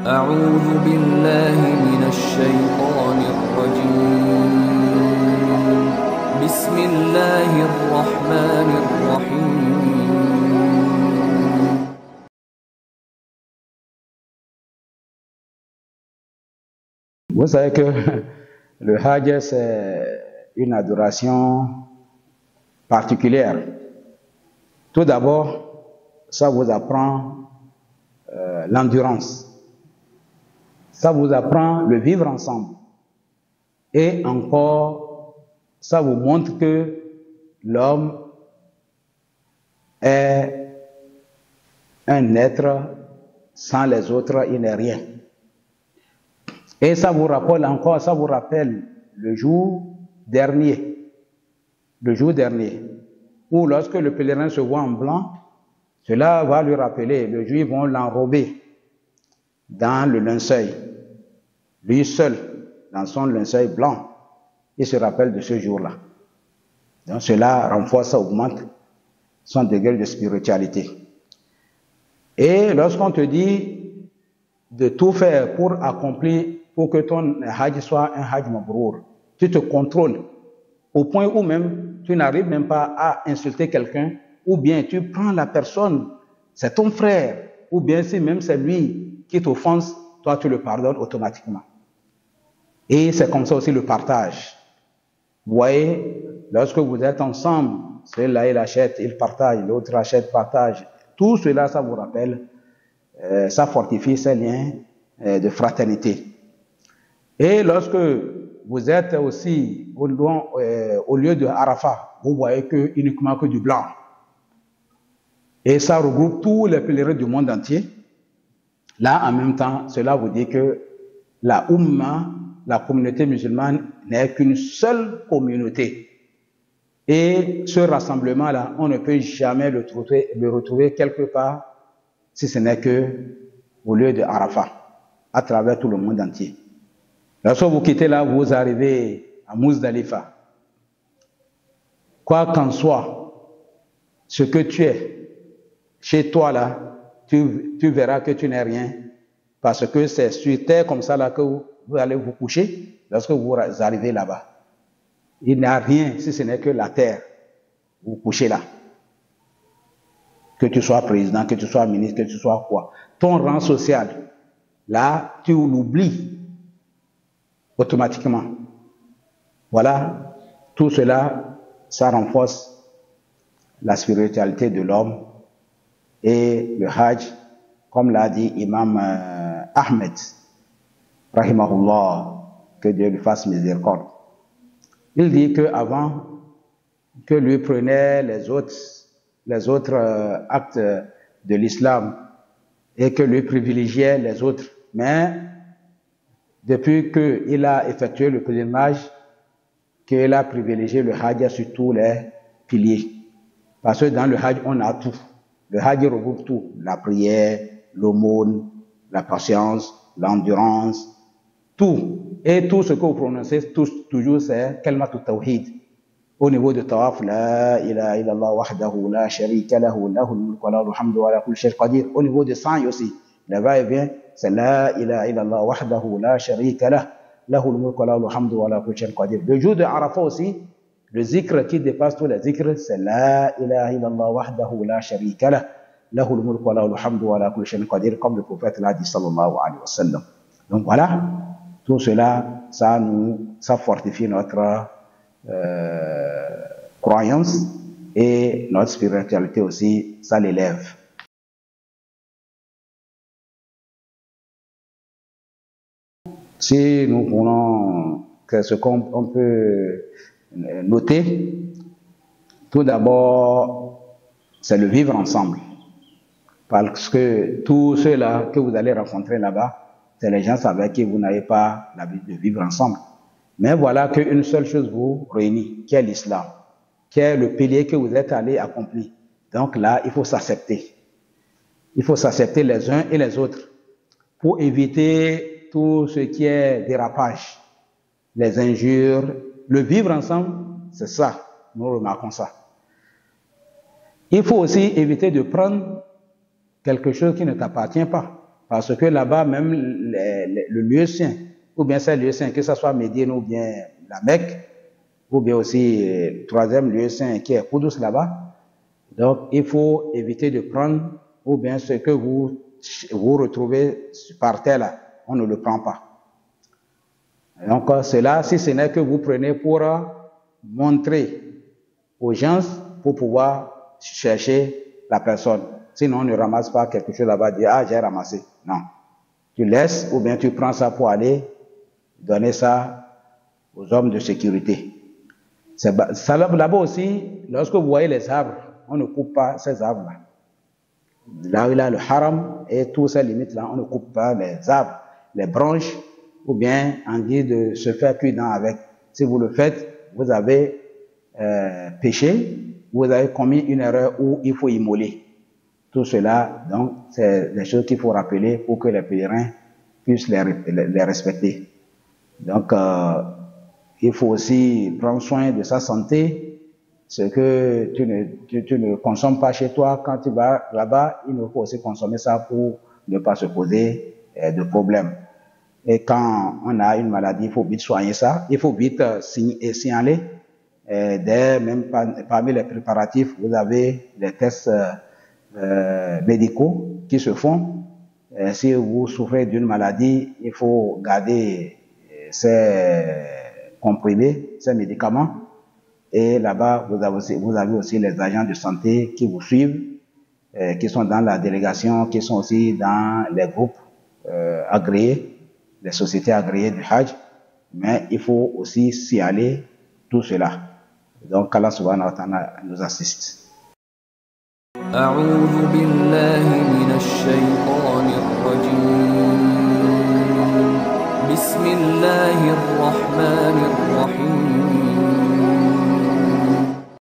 أعوذ بالله من الشيطان الرجيم بسم الله الرحمن الرحيم. Vous savez que le Hajj, c'est une adoration particulière. Tout d'abord, ça vous apprend l'endurance. Ça vous apprend le vivre ensemble. Et encore, ça vous montre que l'homme est un être, sans les autres, il n'est rien. Et ça vous rappelle encore, ça vous rappelle le jour dernier, où lorsque le pèlerin se voit en blanc, cela va lui rappeler, le jour ils vont l'enrober dans le linceul, lui seul, dans son linceul blanc, il se rappelle de ce jour-là. Donc cela renforce, ça augmente son degré de spiritualité. Et lorsqu'on te dit de tout faire pour accomplir, pour que ton hajj soit un hajj mabrour, tu te contrôles au point où même tu n'arrives même pas à insulter quelqu'un, ou bien tu prends la personne, c'est ton frère, ou bien si même c'est lui qui t'offense, toi tu le pardonnes automatiquement. Et c'est comme ça aussi le partage. Vous voyez, lorsque vous êtes ensemble, celui-là il achète, il partage, l'autre achète, partage, tout cela ça vous rappelle, ça fortifie ces liens de fraternité. Et lorsque vous êtes aussi au lieu de Arafat, vous voyez que uniquement que du blanc. Et ça regroupe tous les pèlerins du monde entier. Là, en même temps, cela vous dit que la Ummah, la communauté musulmane, n'est qu'une seule communauté. Et ce rassemblement-là, on ne peut jamais le retrouver quelque part, si ce n'est que au lieu de Arafat, à travers tout le monde entier. Lorsque vous quittez là, vous arrivez à Muzdalifa. Quoi qu'en soit, ce que tu es, chez toi là, tu verras que tu n'es rien, parce que c'est sur terre comme ça là que vous allez vous coucher lorsque vous arrivez là-bas. Il n'y a rien si ce n'est que la terre. Vous couchez là. Que tu sois président, que tu sois ministre, que tu sois quoi. Ton rang social, là, tu l'oublies automatiquement. Voilà, tout cela, ça renforce la spiritualité de l'homme. Et le Hajj, comme l'a dit Imam Ahmed, rahimahullah, que Dieu lui fasse miséricorde. Il dit qu'avant que lui prenait les autres actes de l'islam et que lui privilégiait les autres, mais depuis qu'il a effectué le pèlerinage, qu'il a privilégié le Hajj sur tous les piliers. Parce que dans le Hajj, on a tout. Le Hajj regroupe tout. La prière, l'aumône, la patience, l'endurance, tout. Et tout ce que vous prononcez, toujours c'est Kalmat al-Tawhid. Au niveau de Tawaf, La ilaha illallah wahdahu la sharika lahu, lahul mulku wa lahul hamdu wa la kulli shay'in qadir. Au niveau de Sa'i aussi, le va-et-vient, c'est La ilaha illallah wahdahu la sharika lahu, lahul mulku wa lahul hamdu wa la kulli shay'in qadir. Le jour de Arafat aussi, le zikr qui dépasse tous les zikrs, c'est La ilaha illallah wahdahu la sharika lahu, lahul mulku wa lahul hamdu wa la kulli shay'in qadir, comme le prophète l'a dit sallallahu alayhi wa sallam. Donc voilà, tout cela, ça fortifie notre croyance et notre spiritualité aussi, ça l'élève. Si nous voulons ce qu'on peut noter, tout d'abord, c'est le vivre ensemble. Parce que tous ceux-là que vous allez rencontrer là-bas, c'est les gens avec qui vous n'avez pas l'habitude de vivre ensemble. Mais voilà qu'une seule chose vous réunit, qui est l'islam, qui est le pilier que vous êtes allé accomplir. Donc là, il faut s'accepter. Il faut s'accepter les uns et les autres pour éviter tout ce qui est dérapage, les injures. Le vivre ensemble, c'est ça, nous remarquons ça. Il faut aussi éviter de prendre quelque chose qui ne t'appartient pas. Parce que là-bas, même le lieu saint, ou bien c'est le lieu saint, que ce soit Médine ou bien la Mecque, ou bien aussi le troisième lieu saint qui est Koudous là-bas. Donc, il faut éviter de prendre, ou bien ce que vous retrouvez par terre là, on ne le prend pas. Donc, cela, si ce n'est que vous prenez pour montrer aux gens, pour pouvoir chercher la personne. Sinon, on ne ramasse pas quelque chose là-bas, dire, ah, j'ai ramassé. Non. Tu laisses, ou bien tu prends ça pour aller donner ça aux hommes de sécurité. Ça là-bas aussi, lorsque vous voyez les arbres, on ne coupe pas ces arbres-là. Là où il y a le haram et toutes ces limites-là, on ne coupe pas les arbres, les branches, ou bien en guise de se faire cuire avec. Si vous le faites, vous avez péché, vous avez commis une erreur où il faut immoler. Tout cela, donc, c'est des choses qu'il faut rappeler pour que les pèlerins puissent les respecter. Donc, il faut aussi prendre soin de sa santé. Ce que tu ne consommes pas chez toi, quand tu vas là-bas, il faut aussi consommer ça pour ne pas se poser de problèmes. Et quand on a une maladie, il faut vite soigner ça. Il faut vite signaler. Même parmi les préparatifs, vous avez les tests médicaux qui se font. Si vous souffrez d'une maladie, il faut garder ces comprimés, ces médicaments. Et là-bas, vous avez aussi les agents de santé qui vous suivent, qui sont dans la délégation, qui sont aussi dans les groupes agréés, les sociétés agréées du Hajj. Mais il faut aussi signaler tout cela. Donc, Allah subhanahu wa ta'ala nous assiste. أعوذ بالله من الشيطان الرجيم بسم الله الرحمن الرحيم